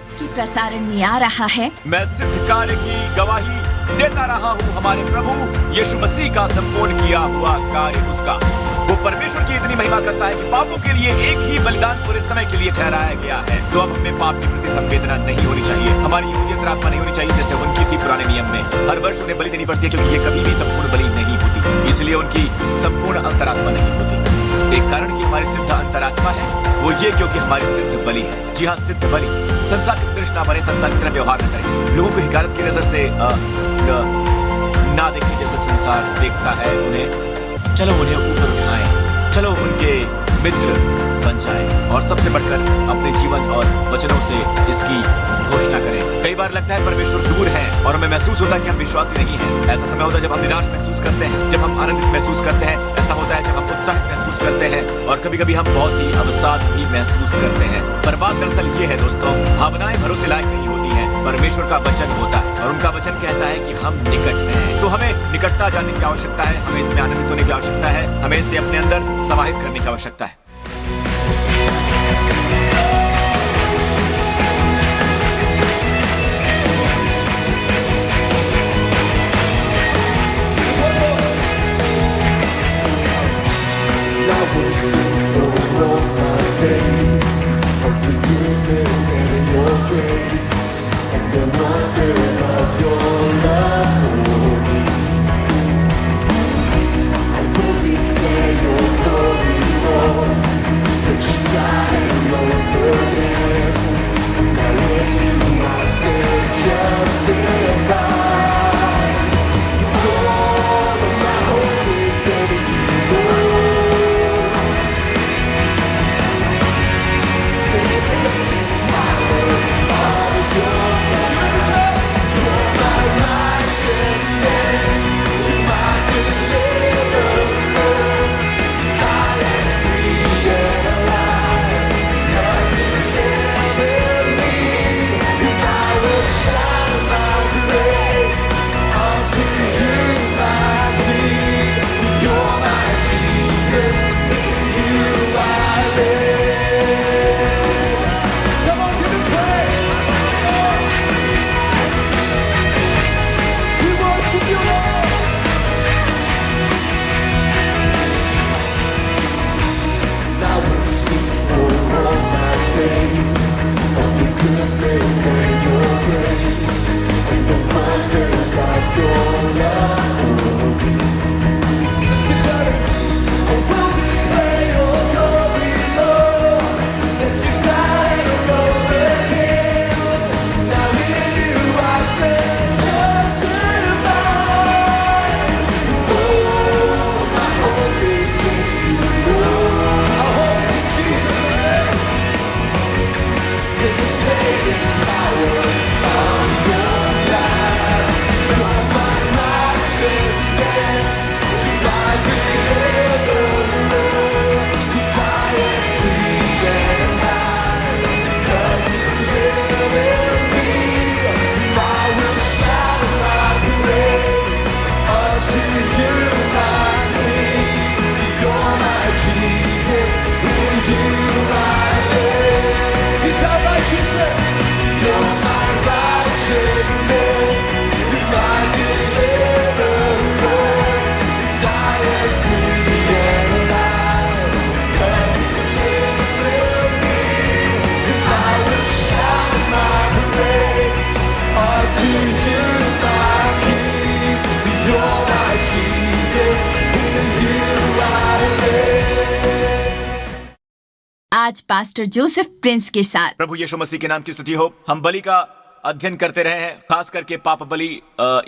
आज की प्रसारण में आ रहा है। मैं सिद्ध कार्य की गवाही देता रहा हूँ हमारे प्रभु यीशु मसीह का संपूर्ण किया हुआ कार्य उसका। वो परमेश्वर की इतनी महिमा करता है कि पापों के लिए एक ही बलिदान पूरे समय के लिए ठहराया गया है। तो अब हमें पाप के प्रति संवेदना नहीं होनी चाहिए। हमारी यहूदी अंतरात्मा नहीं होनी चाहिए जैसे उनकी थी पुराने नियम में। हर वर्ष उन्हें बलि देनी पड़ती है क्योंकि ये कभी भी संपूर्ण बलि नहीं होती, इसलिए उनकी संपूर्ण अंतरात्मा नहीं होती। एक कारण की हमारी सिद्ध अंतरात्मा है वो ये क्योंकि हमारी सिद्ध बलि है। जी हाँ, सिद्ध बलि। संसार की दृष्टि ना बने, संसार की तरह व्यवहार न करें, लोगों को हिकारत की नजर से ना देखें जैसे संसार देखता है उन्हें। चलो उन्हें ऊपर उठाएं, चलो उनके मित्र बन जाएं और सबसे बढ़कर अपने जीवन और वचनों से इसकी घोषणा करें। कई बार लगता है परमेश्वर दूर है और हमें महसूस होता है कि हम विश्वासी नहीं हैं। ऐसा समय होता है जब हम निराश महसूस करते हैं, जब हम आनंदित महसूस करते हैं। ऐसा होता है जब हम उत्साहित महसूस करते हैं और कभी कभी हम बहुत ही अवसाद भी महसूस करते हैं। पर बात दरअसल ये है दोस्तों, भावनाएं भरोसे लायक नहीं होती हैं। परमेश्वर का वचन होता है और उनका वचन कहता है कि हम निकट हैं। तो हमें निकटता जानने की आवश्यकता है, हमें इसमें आनंदित होने की आवश्यकता है, हमें इसे अपने अंदर समाहित करने की आवश्यकता है। आज पास्टर जोसेफ प्रिंस के साथ प्रभु यीशु मसीह के नाम की स्तुति हो। हम बलि का अध्ययन करते रहे हैं, खास करके पाप बलि।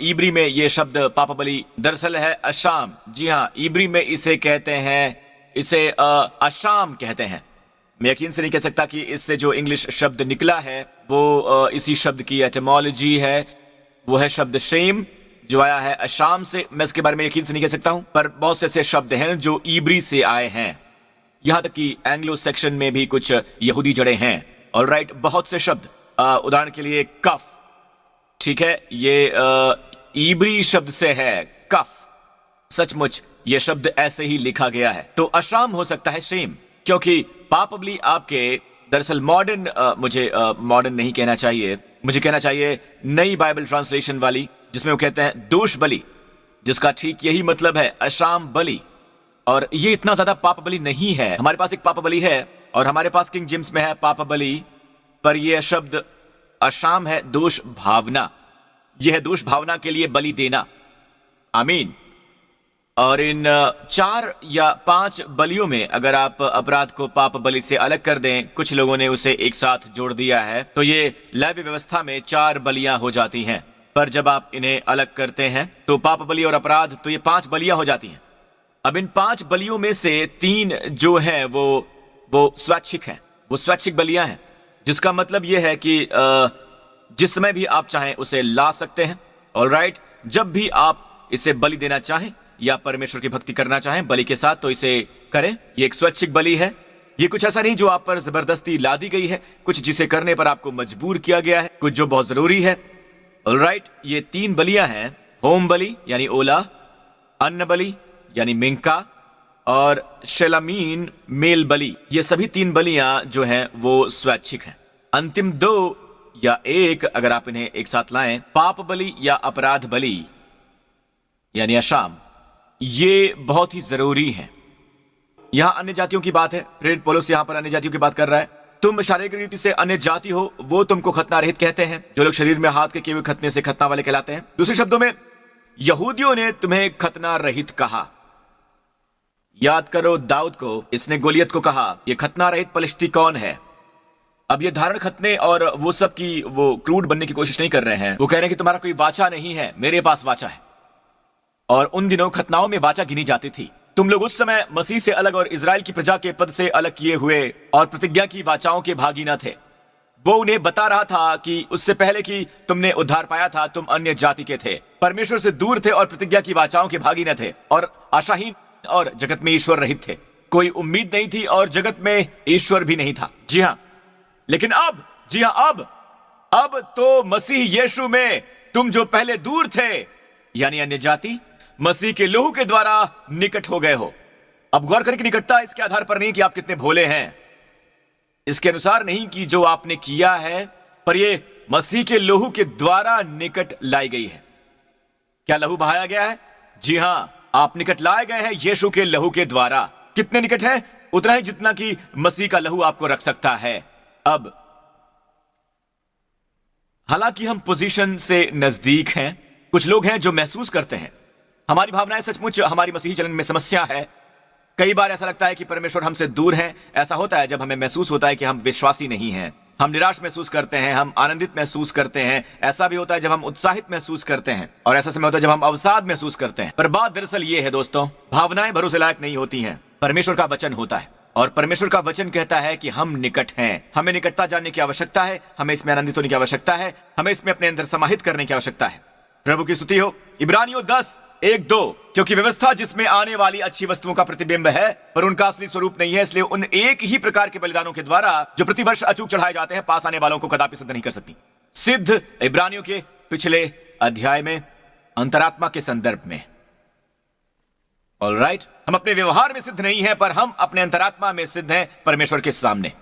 इब्री में ये शब्द पाप बलि दरअसल है अशाम। जी हाँ, इब्री में इसे कहते हैं, इसे अशाम कहते हैं। मैं यकीन से नहीं कह सकता कि इससे जो इंग्लिश शब्द निकला है वो इसी शब्द की एटिमोलॉजी है। वो है शब्द शेम जो आया है अशाम से। मैं इसके बारे में यकीन से नहीं कह सकता हूं, पर बहुत से ऐसे शब्द हैं जो इब्री से आए हैं। यहां तक कि एंग्लो सेक्शन में भी कुछ यहूदी जड़ें हैं। ऑलराइट, बहुत से शब्द, उदाहरण के लिए कफ, ठीक है, ये इब्री शब्द से है कफ। सचमुच ये शब्द ऐसे ही लिखा गया है। तो अशाम हो सकता है शेम, क्योंकि पापबली आपके दरअसल मॉडर्न मुझे मॉडर्न नहीं कहना चाहिए, मुझे कहना चाहिए नई बाइबल ट्रांसलेशन वाली, जिसमें वो कहते हैं दोष बलि, जिसका ठीक यही मतलब है अशाम बलि। और ये इतना ज्यादा पाप बलि नहीं है। हमारे पास एक पाप बलि है और हमारे पास किंग जेम्स में है पाप बलि, पर यह शब्द अशाम है दोष भावना। यह है दोष भावना के लिए बलि देना। आमीन। और इन 4 या 5 बलियों में अगर आप अपराध को पाप बलि से अलग कर दें, कुछ लोगों ने उसे एक साथ जोड़ दिया है, तो ये लेवी व्यवस्था में 4 बलियां हो जाती हैं। पर जब आप इन्हें अलग करते हैं तो पाप बलि और अपराध, तो ये 5 बलियां हो जाती हैं। अब इन 5 बलियों में से 3 जो है वो स्वैच्छिक हैं, वो स्वैच्छिक बलियां हैं, जिसका मतलब यह है कि जिस समय भी आप चाहें उसे ला सकते हैं। ऑलराइट, जब भी आप इसे बलि देना चाहें या परमेश्वर की भक्ति करना चाहें बलि के साथ, तो इसे करें। ये एक स्वैच्छिक बलि है। ये कुछ ऐसा नहीं जो आप पर जबरदस्ती ला दी गई है, कुछ जिसे करने पर आपको मजबूर किया गया है, कुछ जो बहुत जरूरी है। ऑलराइट, ये 3 बलियां हैं, होम बलि यानी ओला, अन्न बलि यानी मिंका, और शेलामीन मेल बलि। ये सभी 3 बलियां जो हैं वो स्वैच्छिक हैं। अंतिम 2 या 1 अगर आप इन्हें एक साथ लाएं, पाप बलि या अपराध बलि यानी अशाम, ये बहुत ही जरूरी है। यहां अन्य जातियों की बात है। प्रेरित पौलुस यहां पर अन्य जातियों की बात कर रहा है। तुम शारीरिक रीति से अन्य जाति हो, वो तुमको खतना रहित कहते हैं। जो लोग शरीर में हाथ के किए हुए खतने से खतना वाले कहलाते हैं। दूसरे शब्दों में, यहूदियों ने तुम्हें खतना रहित कहा। याद करो दाऊद को, इसने गोलियत को कहा, यह खतना रहित पलिश्ती कौन है? अब ये धारण खतने और वो सब की वो क्रूड बनने की कोशिश नहीं कर रहे हैं। वो कह रहे हैं कि तुम्हारा कोई वाचा नहीं है, मेरे पास वाचा है। और उन दिनों खतनाओं में वाचा गिनी जाती थी। तुम लोग उस समय मसीह से अलग और इजराइल की प्रजा के पद से अलग किए हुए और प्रतिज्ञा की वाचाओं के भागी न थे। वो उन्हें बता रहा था कि उससे पहले कि तुमने उद्धार पाया था, तुम अन्य जाति के थे, परमेश्वर से दूर थे और प्रतिज्ञा की वाचाओं के भागी न थे, और आशाहीन और जगत में ईश्वर रहित थे। कोई उम्मीद नहीं थी और जगत में ईश्वर भी नहीं था। जी हाँ, लेकिन अब, जी हाँ, अब तो मसीह यीशु में तुम जो पहले दूर थे यानी अन्य जाति, मसीह के लहू के द्वारा निकट हो गए हो। अब गौर करें कि निकटता इसके आधार पर नहीं कि आप कितने भोले हैं, इसके अनुसार नहीं कि जो आपने किया है, पर यह मसीह के लहू के द्वारा निकट लाई गई है। क्या लहू बहाया गया है? जी हां, आप निकट लाए गए हैं यीशु के लहू के द्वारा। कितने निकट है? उतना ही जितना कि मसीह का लहू आपको रख सकता है। अब हालांकि हम पोजीशन से नजदीक हैं, कुछ लोग हैं जो महसूस करते हैं हमारी भावनाएं सचमुच हमारी मसीही चलन में समस्या है। कई बार ऐसा लगता है कि परमेश्वर हमसे दूर है। ऐसा होता है जब हमें महसूस होता है कि हम विश्वासी नहीं हैं। हम निराश महसूस करते हैं, हम आनंदित महसूस करते हैं। ऐसा भी होता है जब हम उत्साहित महसूस करते हैं, और ऐसा समय होता है जब हम अवसाद महसूस करते हैं। पर बात दरअसल ये है दोस्तों, भावनाएं भरोसे लायक नहीं होती हैं। परमेश्वर का वचन होता है, और परमेश्वर का वचन कहता है कि हम निकट हैं। हमें निकटता जानने की आवश्यकता है, हमें इसमें आनंदित होने की आवश्यकता है, हमें इसमें अपने अंदर समाहित करने की आवश्यकता है। प्रभु की स्तुति हो। इब्रानियों 10:1-2, क्योंकि व्यवस्था जिसमें आने वाली अच्छी वस्तुओं का प्रतिबिंब है, पर उनका असली स्वरूप नहीं है, इसलिए उन एक ही प्रकार के बलिदानों के द्वारा जो प्रतिवर्ष अचूक चढ़ाए जाते हैं, पास आने वालों को कदापि सिद्ध नहीं कर सकती। सिद्ध इब्रानियों के पिछले अध्याय में अंतरात्मा के संदर्भ में। ऑलराइट, हम अपने व्यवहार में सिद्ध नहीं है, पर हम अपने अंतरात्मा में सिद्ध हैं परमेश्वर के सामने।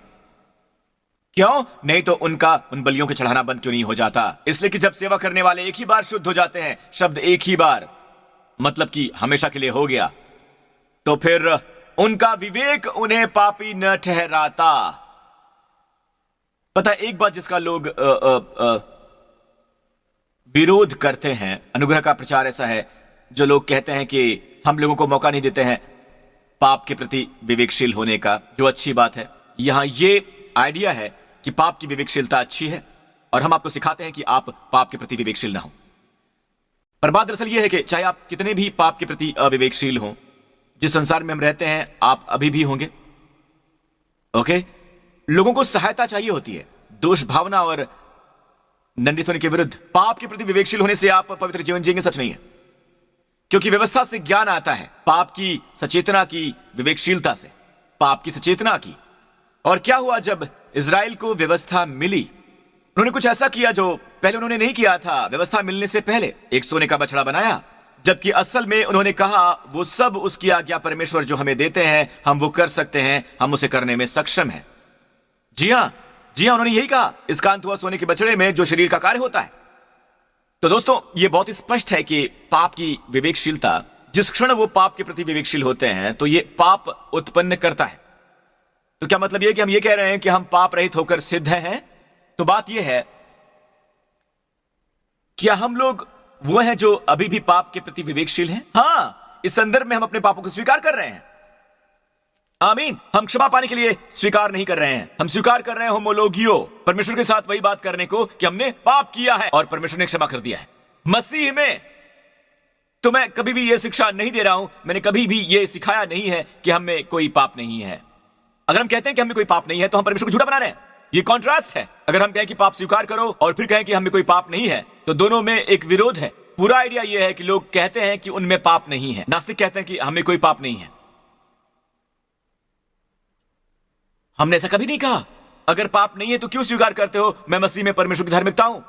क्यों? नहीं तो उनका उन बलियों के चढ़ाना बंद क्यों नहीं हो जाता? इसलिए कि जब सेवा करने वाले एक ही बार शुद्ध हो जाते हैं, शब्द एक ही बार मतलब कि हमेशा के लिए हो गया, तो फिर उनका विवेक उन्हें पापी न ठहराता। पता है, एक बात जिसका लोग विरोध करते हैं अनुग्रह का प्रचार ऐसा है, जो लोग कहते हैं कि हम लोगों को मौका नहीं देते हैं पाप के प्रति विवेकशील होने का, जो अच्छी बात है। यहां ये आइडिया है कि पाप की विवेकशीलता अच्छी है, और हम आपको सिखाते हैं कि आप पाप के प्रति विवेकशील ना हो। पर बात दरअसल यह है कि चाहे आप कितने भी पाप के प्रति अविवेकशील हों, जिस संसार में हम रहते हैं आप अभी भी होंगे। ओके, लोगों को सहायता चाहिए होती है। दोष भावना और दंडित होने के विरुद्ध पाप के प्रति विवेकशील होने से आप पवित्र जीवन जिएंगे, सच नहीं है। क्योंकि व्यवस्था से ज्ञान आता है, पाप की सचेतना की विवेकशीलता से, पाप की सचेतना की। और क्या हुआ जब इजराइल को व्यवस्था मिली? उन्होंने कुछ ऐसा किया जो पहले उन्होंने नहीं किया था। व्यवस्था मिलने से पहले एक सोने का बछड़ा बनाया, जबकि असल में उन्होंने कहा वो सब उसकी आज्ञा परमेश्वर जो हमें देते हैं हम वो कर सकते हैं, हम उसे करने में सक्षम हैं। जी हाँ, उन्होंने यही कहा, इसका अंत हुआ सोने के बछड़े में जो शरीर का कार्य होता है। तो दोस्तों, ये बहुत ही स्पष्ट है कि पाप की विवेकशीलता, जिस क्षण वो पाप के प्रति विवेकशील होते हैं तो ये पाप उत्पन्न करता है। तो क्या मतलब ये कि हम ये कह रहे हैं कि हम पाप रहित होकर सिद्ध हैं? तो बात यह है, क्या हम लोग वो हैं जो अभी भी पाप के प्रति विवेकशील हैं? हाँ, इस संदर्भ में हम अपने पापों को स्वीकार कर रहे हैं। आमीन। हम क्षमा पाने के लिए स्वीकार नहीं कर रहे हैं, हम स्वीकार कर रहे हैं होमोलोगियो, परमेश्वर के साथ वही बात करने को कि हमने पाप किया है और परमेश्वर ने क्षमा कर दिया है मसीह में। तो मैं कभी भी यह शिक्षा नहीं दे रहा हूं, मैंने कभी भी यह सिखाया नहीं है कि हम में कोई पाप नहीं है। अगर हम कहते हैं कि हमें कोई पाप नहीं है तो हम परमेश्वर को झूठा बना रहे हैं। ये कॉन्ट्रास्ट है। अगर हम कहें कि पाप स्वीकार करो और फिर कहें कि हमें कोई पाप नहीं है, तो दोनों में एक विरोध है। पूरा आइडिया यह है कि लोग कहते हैं कि उनमें पाप नहीं है, नास्तिक कहते हैं कि हमें कोई पाप नहीं है। हमने ऐसा कभी नहीं कहा। अगर पाप नहीं है तो क्यों स्वीकार करते हो मैं मसीह में परमेश्वर की धार्मिकता हूं?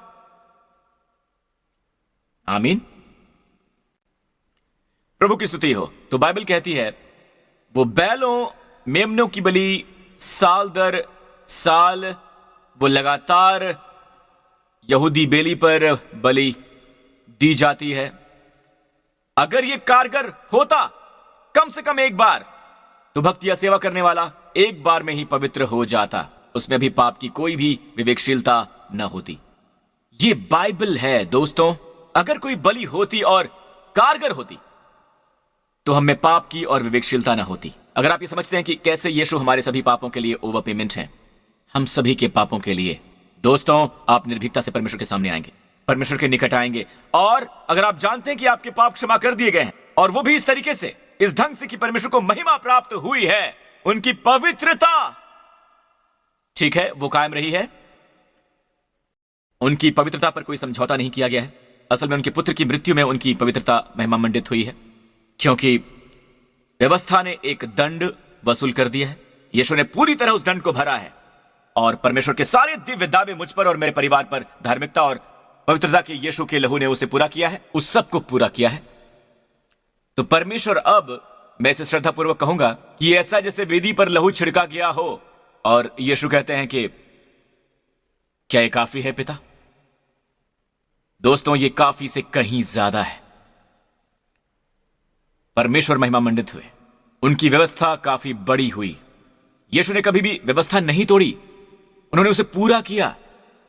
आमीन। प्रभु की स्तुति हो। तो बाइबल कहती है, वो बैलों मेमनों की बलि साल दर साल, वो लगातार यहूदी बेली पर बलि दी जाती है। अगर यह कारगर होता कम से कम एक बार, तो भक्त या सेवा करने वाला एक बार में ही पवित्र हो जाता, उसमें भी पाप की कोई भी विवेकशीलता न होती। यह बाइबल है दोस्तों। अगर कोई बलि होती और कारगर होती तो हमें पाप की और विवेकशीलता न होती। अगर आप ये समझते हैं कि कैसे यीशु हमारे सभी पापों के लिए ओवर पेमेंट है, हम सभी के पापों के लिए, दोस्तों आप निर्भीकता से परमेश्वर के सामने आएंगे, परमेश्वर के निकट आएंगे। और अगर आप जानते हैं कि आपके पाप क्षमा कर दिए गए हैं, और वो भी इस तरीके से, इस ढंग से कि परमेश्वर को महिमा प्राप्त हुई है, उनकी पवित्रता, ठीक है, वो कायम रही है, उनकी पवित्रता पर कोई समझौता नहीं किया गया है। असल में उनके पुत्र की मृत्यु में उनकी पवित्रता महिमा मंडित हुई है, क्योंकि व्यवस्था ने एक दंड वसूल कर दिया है। यीशु ने पूरी तरह उस दंड को भरा है, और परमेश्वर के सारे दिव्य दावे मुझ पर और मेरे परिवार पर धार्मिकता और पवित्रता के यीशु के लहू ने उसे पूरा किया है, उस सब को पूरा किया है। तो परमेश्वर, अब मैं इसे श्रद्धापूर्वक कहूंगा कि ऐसा जैसे वेदी पर लहू छिड़का गया हो, और यीशु कहते हैं कि क्या ये काफी है पिता? दोस्तों, ये काफी से कहीं ज्यादा है। परमेश्वर महिमा मंडित हुए, उनकी व्यवस्था काफी बड़ी हुई। यीशु ने कभी भी व्यवस्था नहीं तोड़ी, उन्होंने उसे पूरा किया।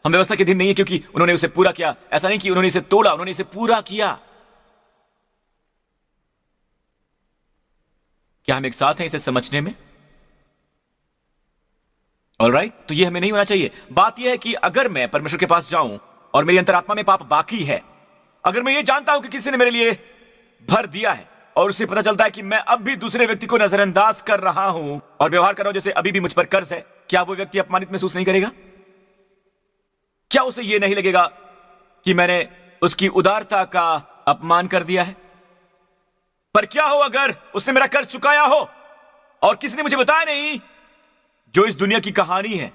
हम व्यवस्था के दिन नहीं है क्योंकि उन्होंने उसे पूरा किया, ऐसा नहीं कि उन्होंने इसे तोड़ा, उन्होंने इसे पूरा किया। क्या हम एक साथ हैं इसे समझने में? ऑलराइट, तो ये हमें नहीं होना चाहिए। बात यह है कि अगर मैं परमेश्वर के पास जाऊं और मेरी अंतरात्मा में पाप बाकी है, अगर मैं ये जानता हूं कि किसी ने मेरे लिए भर दिया है, और उससे पता चलता है कि मैं अब भी दूसरे व्यक्ति को नजरअंदाज कर रहा हूं और व्यवहार कर रहा हूं जैसे अभी भी मुझ पर कर्ज है, क्या वो व्यक्ति अपमानित महसूस नहीं करेगा? क्या उसे यह नहीं लगेगा कि मैंने उसकी उदारता का अपमान कर दिया है? पर क्या हो अगर उसने मेरा कर्ज चुकाया हो और किसी ने मुझे बताया नहीं? जो इस दुनिया की कहानी है,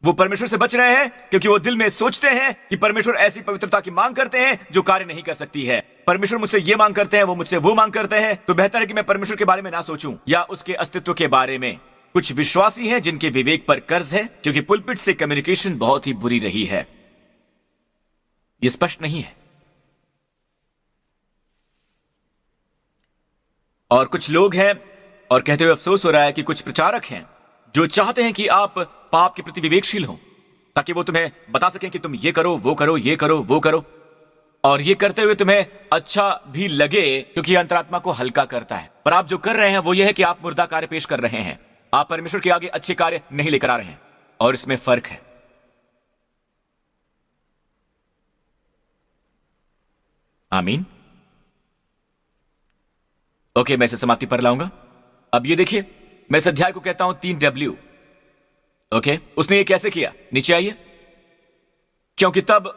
वो परमेश्वर से बच रहे हैं क्योंकि वो दिल में सोचते हैं कि परमेश्वर ऐसी पवित्रता की मांग करते हैं जो कार्य नहीं कर सकती है। परमेश्वर मुझसे ये मांग करते हैं, वो मुझसे वो मांग करते हैं, तो बेहतर है कि मैं परमेश्वर के बारे में ना सोचूं या उसके अस्तित्व के बारे में। कुछ विश्वासी हैं जिनके विवेक पर कर्ज है क्योंकि पुलपिट से कम्युनिकेशन बहुत ही बुरी रही है। यह स्पष्ट नहीं है। और कुछ लोग हैं, और कहते हुए अफसोस हो रहा है कि कुछ प्रचारक हैं जो चाहते हैं कि आप पाप के प्रति विवेकशील हो, ताकि वो तुम्हें बता सकें कि तुम ये करो, वो करो, ये करो, वो करो, और ये करते हुए तुम्हें अच्छा भी लगे क्योंकि अंतरात्मा को हल्का करता है। पर आप जो कर रहे हैं वो ये है कि आप मुर्दा कार्य पेश कर रहे हैं, आप परमेश्वर के आगे अच्छे कार्य नहीं लेकर आ रहे हैं, और इसमें फर्क है। आमीन। ओके, मैं इसे समाप्ति पर लाऊंगा। अब ये देखिए, मैं इस अध्याय को कहता हूं 3W। ओके, उसने ये कैसे किया? नीचे आइए। क्योंकि तब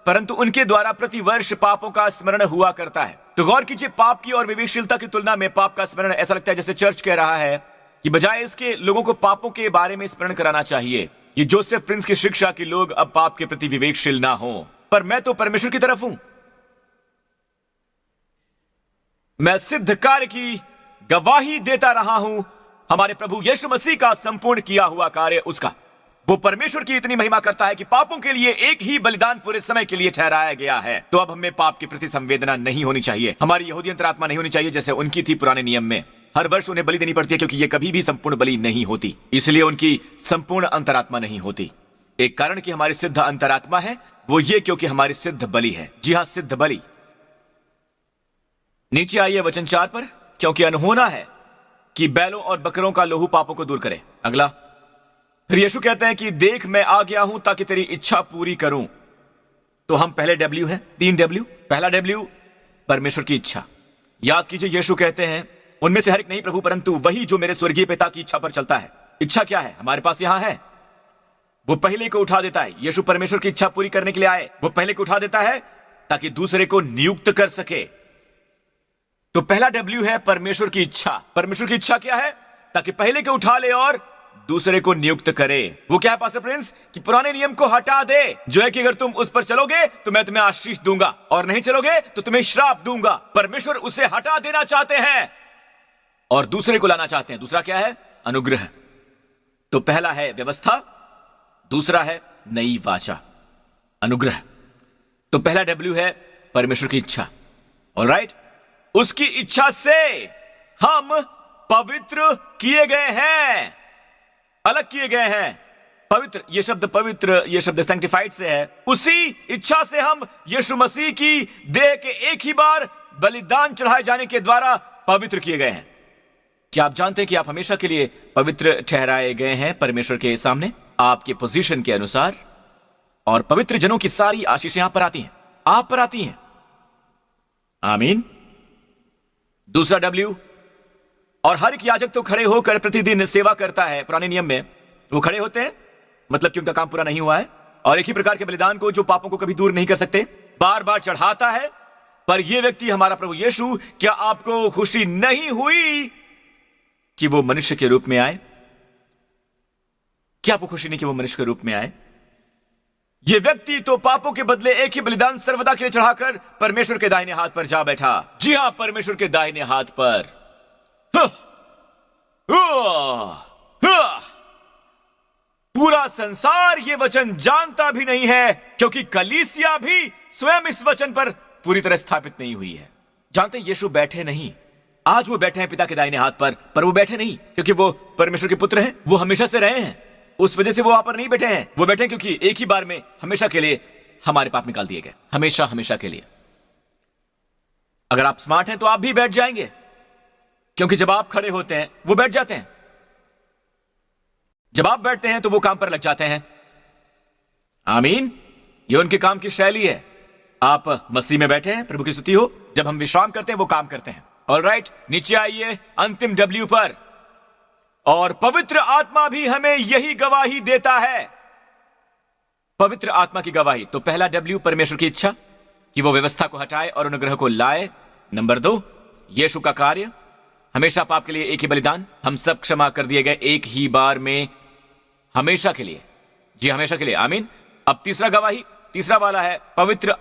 परंतु उनके द्वारा प्रतिवर्ष पापों का स्मरण हुआ करता है। तो गौर कीजिए, पाप की और विवेकशीलता की तुलना में पाप का स्मरण, ऐसा लगता है जैसे चर्च कह रहा है कि बजाय इसके लोगों को पापों के बारे में स्मरण कराना चाहिए। ये जोसेफ प्रिंस की शिक्षा कि लोग अब पाप के प्रति विवेकशील ना हो। पर मैं तो परमेश्वर की तरफ हूं, मैं सिद्ध कार्य की गवाही देता रहा हूं, हमारे प्रभु यीशु मसीह का संपूर्ण किया हुआ कार्य उसका। वो परमेश्वर की इतनी महिमा करता है कि पापों के लिए एक ही बलिदान पूरे समय के लिए ठहराया गया है। तो अब हमें पाप के प्रति संवेदना नहीं होनी चाहिए। हमारी यहूदी अंतरात्मा नहीं होनी चाहिए जैसे उनकी थी पुराने नियम में। हर वर्ष उन्हें बलि देनी पड़ती है क्योंकि ये कभी भी संपूर्ण बलि नहीं होती, इसलिए उनकी संपूर्ण अंतरात्मा नहीं होती। एक कारण कि हमारी सिद्ध अंतरात्मा है वो ये क्योंकि हमारी सिद्ध बलि है। जी हां, सिद्ध बलि। नीचे आइए वचन 4 पर। क्योंकि अनहोना है कि बैलों और बकरों का लोहू पापों को दूर करे। अगला, फिर यीशु कहते हैं कि देख मैं आ गया हूं ताकि तेरी इच्छा पूरी करूं। तो हम पहले W हैं, 3 W। पहला W परमेश्वर की इच्छा। याद कीजिए यीशु कहते हैं उनमें से हर एक नहीं प्रभु, परंतु वही जो मेरे स्वर्गीय पिता की इच्छा पर चलता है। इच्छा क्या है? हमारे पास यहां है, वो पहले को उठा देता है। यीशु परमेश्वर की इच्छा पूरी करने के लिए आए। वो पहले को उठा देता है ताकि दूसरे को नियुक्त कर सके। तो पहला W है परमेश्वर की इच्छा। परमेश्वर की इच्छा क्या है? ताकि पहले को उठा ले और दूसरे को नियुक्त करे। वो क्या है पास्टर प्रिंस? कि पुराने नियम को हटा दे, जो है कि अगर तुम उस पर चलोगे तो मैं तुम्हें आशीष दूंगा और नहीं चलोगे तो तुम्हें श्राप दूंगा। परमेश्वर उसे हटा देना चाहते हैं और दूसरे को लाना चाहते हैं। दूसरा क्या है? अनुग्रह। तो पहला है व्यवस्था, दूसरा है नई वाचा, अनुग्रह। तो पहला W है परमेश्वर की इच्छा। ऑलराइट, उसकी इच्छा से हम पवित्र किए गए हैं, अलग किए गए हैं। पवित्र, ये शब्द पवित्र, ये शब्द सैंक्टिफाइड से है। उसी इच्छा से हम यीशु मसीह की देह के एक ही बार बलिदान चढ़ाए जाने के द्वारा पवित्र किए गए हैं। क्या आप जानते हैं कि आप हमेशा के लिए पवित्र ठहराए गए हैं परमेश्वर के सामने आपके पोजीशन के अनुसार? और पवित्र जनों की सारी आशीषें आप पर आती हैं, आप पर आती हैं। आमीन। दूसरा W, और हर एक याजक तो खड़े होकर प्रतिदिन सेवा करता है। पुराने नियम में वो खड़े होते हैं, मतलब कि उनका काम पूरा नहीं हुआ है, और एक ही प्रकार के बलिदान को जो पापों को कभी दूर नहीं कर सकते बार बार चढ़ाता है। पर यह व्यक्ति हमारा प्रभु यीशु, क्या आपको खुशी नहीं हुई कि वो मनुष्य के रूप में आए? क्या आपको खुशी नहीं कि वो मनुष्य के रूप में आए? ये व्यक्ति तो पापों के बदले एक ही बलिदान सर्वदा के लिए चढ़ाकर परमेश्वर के दाहिने हाथ पर जा बैठा। जी हां, परमेश्वर के दाहिने हाथ पर। पूरा संसार ये वचन जानता भी नहीं है, क्योंकि कलीसिया भी स्वयं इस वचन पर पूरी तरह स्थापित नहीं हुई है। जानते हैं, यीशु बैठे नहीं। आज वो बैठे हैं पिता के दाहिने हाथ पर वो बैठे नहीं क्योंकि वो परमेश्वर के पुत्र हैं। वो हमेशा से रहे हैं, उस वजह से वो वहां पर नहीं बैठे हैं। वो बैठे हैं क्योंकि एक ही बार में हमेशा के लिए हमारे पाप निकाल दिए गए, हमेशा हमेशा के लिए। अगर आप स्मार्ट हैं तो आप भी बैठ जाएंगे, क्योंकि जब आप खड़े होते हैं वो बैठ जाते हैं, जब आप बैठते हैं तो वो काम पर लग जाते हैं। आमीन। ये उनके काम की शैली है। आप मसीह में बैठे हैं, प्रभु की स्तुति हो। जब हम विश्राम करते हैं वो काम करते हैं। ऑलराइट, नीचे आइए अंतिम W पर। और पवित्र आत्मा भी हमें यही गवाही देता है। पवित्र आत्मा की गवाही। तो पहला W परमेश्वर की इच्छा कि वो व्यवस्था को हटाए और अनुग्रह को लाए। नंबर 2 यीशु का कार्य, हमेशा पाप के लिए एक ही बलिदान, हम सब क्षमा कर दिए गए एक ही बार में, हमेशा के लिए। जी हमेशा के लिए। आमीन। अब तीसरा गवाही, तीसरा वाला है पवित्र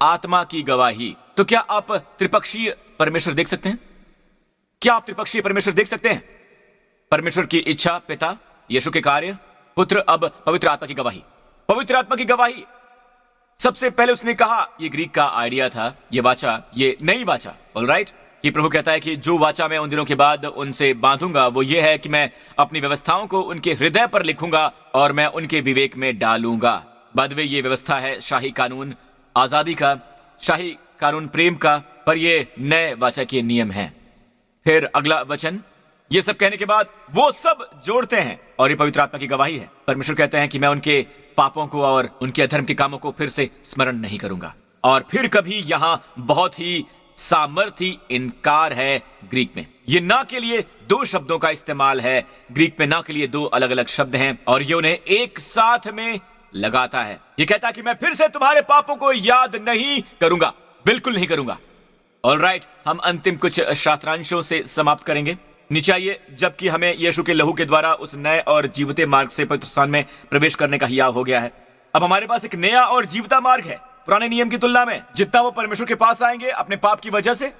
आत्मा की गवाही। तो क्या आप त्रिपक्षीय परमेश्वर देख सकते हैं? क्या आप त्रिपक्षीय परमेश्वर देख सकते हैं? परमेश्वर की इच्छा पिता, यीशु के कार्य, पुत्र, अब पवित्र आत्मा की गवाही। पवित्र आत्मा की गवाही, सबसे पहले उसने कहा, ये ग्रीक का आइडिया था, ये वाचा, ये नई वाचा। ऑलराइट, कि प्रभु कहता है कि जो वाचा मैं उन दिनों के बाद उनसे बांधूंगा वो ये है कि मैं अपनी व्यवस्थाओं को उनके हृदय पर लिखूंगा और मैं उनके विवेक में डालूंगा। बाद में ये व्यवस्था है शाही कानून आजादी का, शाही कानून प्रेम का, पर ये नए वाचा के नियम हैं। फिर अगला वचन, ये सब कहने के बाद वो सब जोड़ते हैं और ये पवित्र आत्मा की गवाही है। परमेश्वर कहते हैं कि मैं उनके पापों को और उनके अधर्म के कामों को फिर से स्मरण नहीं करूंगा। और फिर कभी यहां बहुत ही सामर्थी इनकार है ग्रीक में। ये ना के लिए 2 शब्दों का इस्तेमाल है ग्रीक में, ना के लिए 2 अलग अलग शब्द हैं और ये उन्हें एक साथ में लगाता है। ये कहता है कि मैं फिर से तुम्हारे पापों को याद नहीं करूंगा, बिल्कुल नहीं करूंगा। ऑलराइट, हम अंतिम कुछ शास्त्रांशों से समाप्त करेंगे। नीचे आइए, जबकि हमें यीशु के लहू के द्वारा उस नए और जीवते मार्ग से पवित्र स्थान में प्रवेश करने का हियाव हो गया है। अब हमारे पास एक नया और जीवता मार्ग है। पुराने नियम की तुलना में जितना वो परमेश्वर के पास आएंगे अपने पाप की वजह से,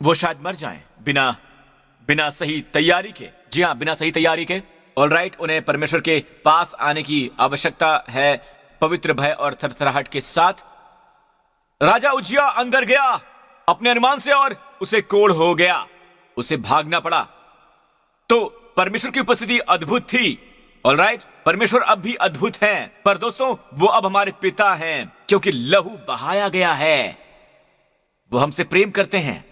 वो शायद मर जाएं बिना सही तैयारी के। जी हाँ, बिना सही तैयारी के। ऑलराइट, उन्हें परमेश्वर के पास आने की आवश्यकता है पवित्र भय और थरथराहट के साथ। राजा उज्जिया अंदर गया अपने अनुमान से और उसे कोढ़ हो गया, उसे भागना पड़ा। तो परमेश्वर की उपस्थिति अद्भुत थी। ऑलराइट, परमेश्वर अब भी अद्भुत हैं, पर दोस्तों वो अब हमारे पिता हैं क्योंकि लहू बहाया गया है। वो हमसे प्रेम करते हैं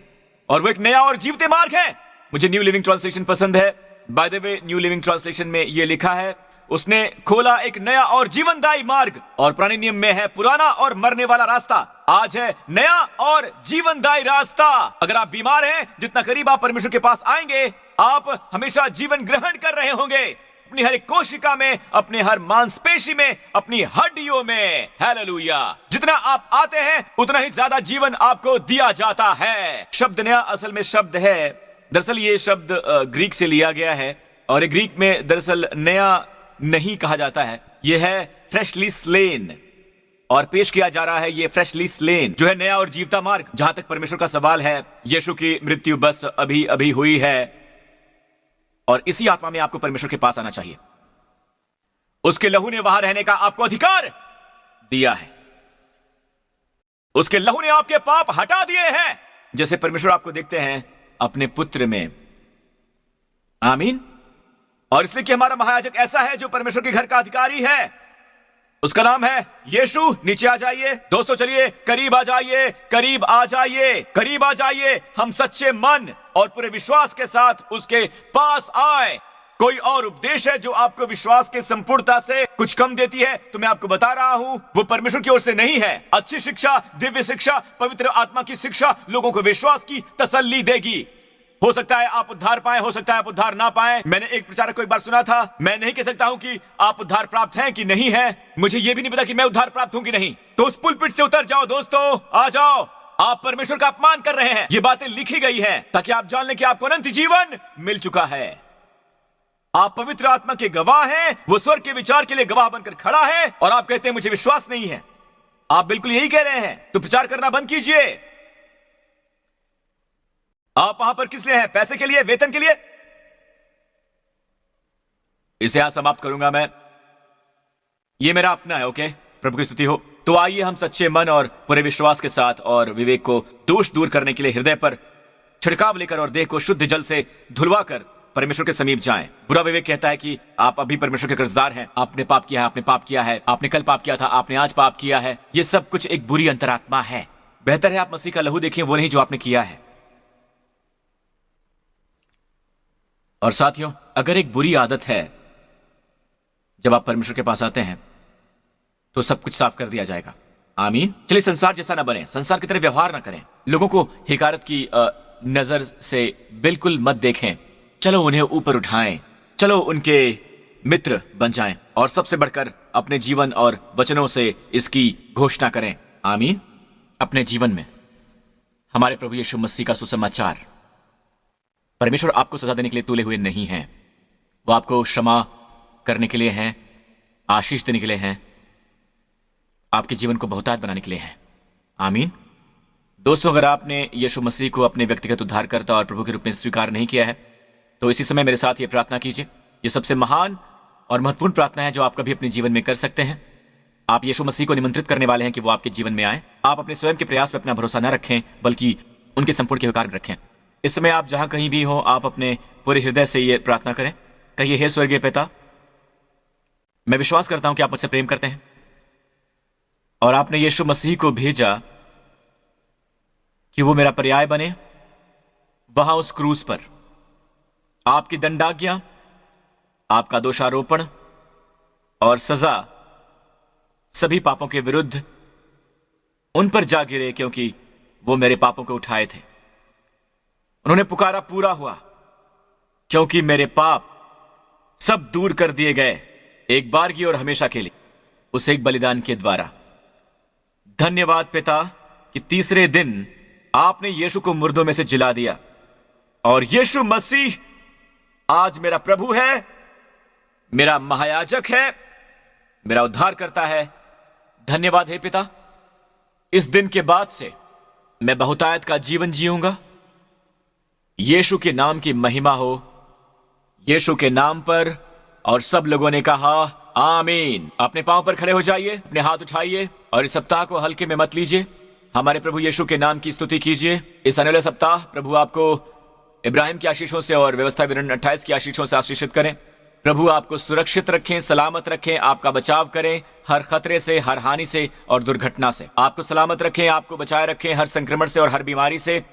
और वो एक नया और जीवते मार्ग है। मुझे न्यू लिविंग ट्रांसलेशन पसंद है। By the way, new living translation में यह लिखा है, उसने खोला एक नया और जीवनदायी मार्ग, और पुराने नियम में है पुराना और मरने वाला रास्ता। आज है नया और जीवनदायी रास्ता। अगर आप बीमार हैं, जितना करीब आप परमेश्वर के पास आएंगे, आप हमेशा जीवन ग्रहण कर रहे होंगे, अपनी हर एक कोशिका में, अपने हर मांसपेशी में, अपनी हड्डियों में। हालेलुया। जितना आप आते हैं उतना ही ज्यादा जीवन आपको दिया जाता है। शब्द नया असल में शब्द है, दरअसल ये शब्द ग्रीक से लिया गया है, और ये ग्रीक में दरअसल नया नहीं कहा जाता है, यह है फ्रेशली स्लेन, और पेश किया जा रहा है ये फ्रेशली स्लेन जो है नया और जीवता मार्ग। जहां तक परमेश्वर का सवाल है, यीशु की मृत्यु बस अभी अभी हुई है, और इसी आत्मा में आपको परमेश्वर के पास आना चाहिए। उसके लहू ने वहां रहने का आपको अधिकार दिया है। उसके लहू ने आपके पाप हटा दिए हैं, जैसे परमेश्वर आपको देखते हैं अपने पुत्र में। आमीन। और इसलिए कि हमारा महायाजक ऐसा है जो परमेश्वर के घर का अधिकारी है, उसका नाम है यीशु। नीचे आ जाइए दोस्तों, चलिए करीब आ जाइए, करीब आ जाइए, करीब आ जाइए। हम सच्चे मन और पूरे विश्वास के साथ उसके पास आए। कोई और उपदेश है जो आपको विश्वास के संपूर्णता से कुछ कम देती है, तो मैं आपको बता रहा हूं, वो परमेश्वर की ओर से नहीं है। अच्छी शिक्षा, दिव्य शिक्षा, पवित्र आत्मा की शिक्षा लोगों को विश्वास की तसल्ली देगी। हो सकता है आप उद्धार पाएं, हो सकता है आप उद्धार ना पाएं। मैंने एक प्रचारक को एक बार सुना था, मैं नहीं कह सकता हूं कि आप उद्धार प्राप्त हैं कि नहीं है, मुझे यह भी नहीं पता कि मैं उद्धार प्राप्त हूं कि नहीं। तो उस पुलपिट से उतर जाओ दोस्तों, आ जाओ। आप परमेश्वर का अपमान कर रहे हैं। ये बातें लिखी गई हैं ताकि आप जान लें कि आपको अनंत जीवन मिल चुका है। आप पवित्र आत्मा के गवाह हैं। वो स्वर्ग के विचार के लिए गवाह बनकर खड़ा है, और आप कहते हैं मुझे विश्वास नहीं है। आप बिल्कुल यही कह रहे हैं, तो प्रचार करना बंद कीजिए। आप वहां पर किस लिए हैं? पैसे के लिए, वेतन के लिए? इसे यहां समाप्त करूंगा मैं। ये मेरा अपना है, ओके? प्रभु की स्तुति हो। तो आइए हम सच्चे मन और पूरे विश्वास के साथ और विवेक को दोष दूर करने के लिए हृदय पर छिड़काव लेकर और देह को शुद्ध जल से धुलवाकर परमेश्वर के समीप जाएं। बुरा विवेक कहता है कि आप अभी परमेश्वर के कर्जदार हैं, आपने पाप किया है, आपने पाप किया है, आपने कल पाप किया था, आपने आज पाप किया है। ये सब कुछ एक बुरी अंतरात्मा है। बेहतर है आप मसीह का लहू देखें, वो नहीं जो आपने किया है। और साथियों, अगर एक बुरी आदत है, जब आप परमेश्वर के पास आते हैं तो सब कुछ साफ कर दिया जाएगा। आमीन। चलिए संसार जैसा ना बने, संसार की तरह व्यवहार ना करें, लोगों को हिकारत की नजर से बिल्कुल मत देखें। चलो उन्हें ऊपर उठाएं, चलो उनके मित्र बन जाएं, और सबसे बढ़कर अपने जीवन और वचनों से इसकी घोषणा करें। आमीन। अपने जीवन में हमारे प्रभु यीशु मसीह का सुसमाचार, परमेश्वर आपको सजा देने के लिए तुले हुए नहीं हैं। वो आपको क्षमा करने के लिए हैं, आशीष देने के लिए हैं, आपके जीवन को बहुतायत बनाने के लिए हैं। आमीन। दोस्तों, अगर आपने यीशु मसीह को अपने व्यक्तिगत उद्धारकर्ता और प्रभु के रूप में स्वीकार नहीं किया है, तो इसी समय मेरे साथ ये प्रार्थना कीजिए। ये सबसे महान और महत्वपूर्ण प्रार्थना है जो आप कभी अपने जीवन में कर सकते हैं। आप यीशु मसीह को निमंत्रित करने वाले हैं कि वो आपके जीवन में आए। आप अपने स्वयं के प्रयास पर अपना भरोसा न रखें, बल्कि उनके संपूर्ण के विकार में रखें। इस समय आप जहां कहीं भी हो, आप अपने पूरे हृदय से ये प्रार्थना करें। कहिए, हे स्वर्गीय पिता, मैं विश्वास करता हूं कि आप मुझसे प्रेम करते हैं, और आपने यीशु मसीह को भेजा कि वो मेरा पर्याय बने वहां उस क्रूस पर। आपकी दंडाज्ञा, आपका दोषारोपण और सजा सभी पापों के विरुद्ध उन पर जा गिरे, क्योंकि वो मेरे पापों को उठाए थे। उन्होंने पुकारा, पूरा हुआ, क्योंकि मेरे पाप सब दूर कर दिए गए एक बार की और हमेशा के लिए उस एक बलिदान के द्वारा। धन्यवाद पिता कि तीसरे दिन आपने यीशु को मुर्दों में से जिला दिया, और यीशु मसीह आज मेरा प्रभु है, मेरा महायाजक है, मेरा उद्धारकर्ता है। धन्यवाद है पिता। इस दिन के बाद से मैं बहुतायत का जीवन जीऊंगा। यीशु के नाम की महिमा हो। यीशु के नाम पर और सब लोगों ने कहा आमीन। अपने पांव पर खड़े हो जाइए, अपने हाथ उठाइए और इस सप्ताह को हल्के में मत लीजिए। हमारे प्रभु यीशु के नाम की स्तुति कीजिए। इस आने वाले सप्ताह प्रभु आपको इब्राहिम की आशीषों से और व्यवस्था विवरण 28 की आशीषों से आशीषित करें। प्रभु आपको सुरक्षित रखें, सलामत रखें, आपका बचाव करें हर खतरे से, हर हानि से और दुर्घटना से। आपको सलामत रखें, आपको बचाए रखें हर संक्रमण से और हर बीमारी से।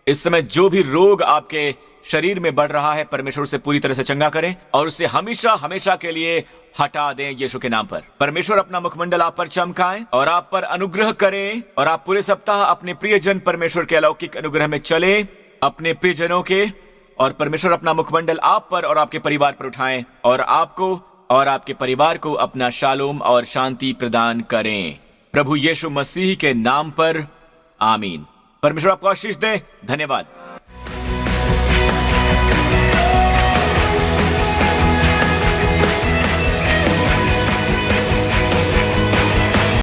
इस समय जो भी रोग आपके शरीर में बढ़ रहा है, परमेश्वर उसे पूरी तरह से चंगा करें और उसे हमेशा हमेशा के लिए हटा दें यीशु के नाम पर। परमेश्वर अपना मुखमंडल आप पर चमकाएं और आप पर अनुग्रह करें और आप पूरे सप्ताह अपने प्रियजन परमेश्वर के अलौकिक अनुग्रह में चलें, अपने प्रियजनों के, और परमेश्वर अपना मुखमंडल आप पर और आपके परिवार पर उठाएं और आपको और आपके परिवार को अपना शालोम और शांति प्रदान करें। प्रभु यीशु मसीह के नाम पर आमीन। परमेश्वर आपको आशीष दे। धन्यवाद।